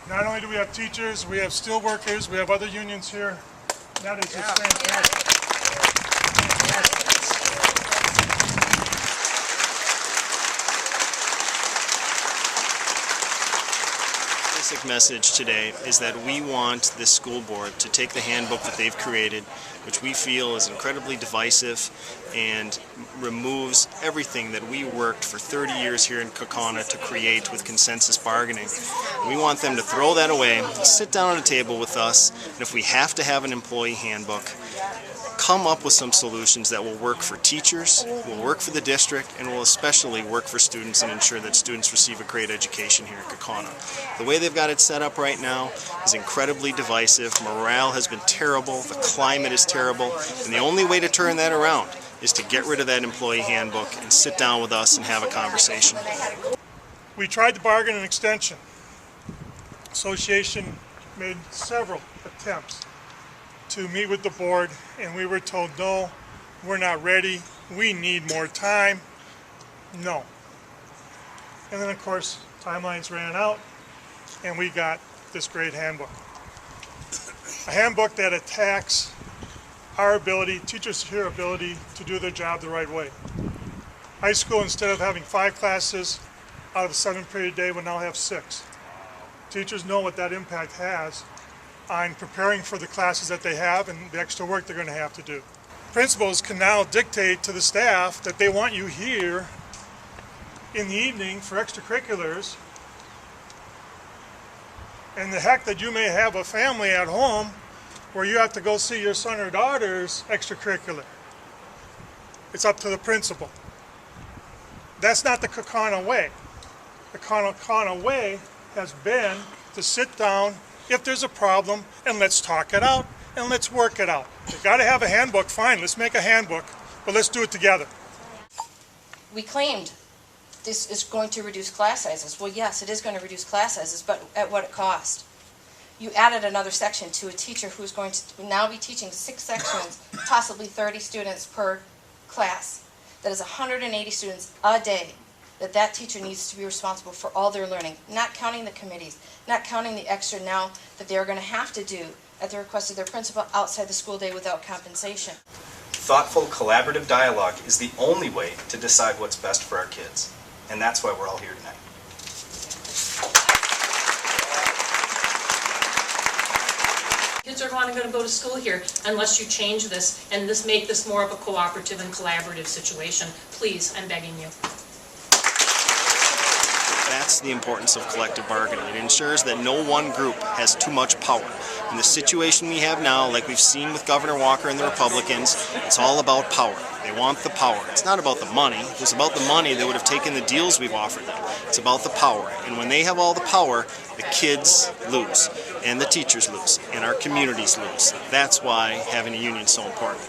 Not only do we have teachers, we have steel workers, we have other unions here. That is just fantastic. The basic message today is that we want this school board to take the handbook that they've created, which we feel is incredibly divisive and removes everything that we worked for 30 years here in Kaukauna to create with consensus bargaining. We want them to throw that away, sit down at a table with us, and if we have to have an employee handbook, come up with some solutions that will work for teachers, will work for the district, and will especially work for students and ensure that students receive a great education here in Kaukauna. The way they've got it set up right now is incredibly divisive. Morale has been terrible, the climate is terrible, and the only way to turn that around is to get rid of that employee handbook and sit down with us and have a conversation. We tried to bargain an extension. Association made several attempts to meet with the board, and we were told, no, we're not ready, we need more time, no. And then of course timelines ran out and we got this great handbook. A handbook that attacks our ability, teachers' here ability to do their job the right way. High school, instead of having 5 classes out of a 7-period day, will now have 6. Teachers know what that impact has on preparing for the classes that they have and the extra work they're going to have to do. Principals can now dictate to the staff that they want you here in the evening for extracurriculars, and the heck that you may have a family at home where you have to go see your son or daughter's extracurricular. It's up to the principal. That's not the Kaukauna way. The Kaukauna way has been to sit down if there's a problem and let's talk it out and let's work it out. We've got to have a handbook, fine, let's make a handbook, but let's do it together. We claimed this is going to reduce class sizes. Well, yes, it is going to reduce class sizes, but at what cost? You added another section to a teacher who's going to now be teaching 6 sections, possibly 30 students per class. That is 180 students a day that teacher needs to be responsible for all their learning, not counting the committees, not counting the extra now that they're going to have to do at the request of their principal outside the school day without compensation. Thoughtful, collaborative dialogue is the only way to decide what's best for our kids, and that's why we're all here tonight. Kids are not going to go to school here unless you change this and make this more of a cooperative and collaborative situation. Please, I'm begging you. That's the importance of collective bargaining. It ensures that no one group has too much power. In the situation we have now, like we've seen with Governor Walker and the Republicans, it's all about power. They want the power. It's not about the money. If it was about the money, they would have taken the deals we've offered them. It's about the power. And when they have all the power, the kids lose, and the teachers lose, and our communities lose. That's why having a union is so important.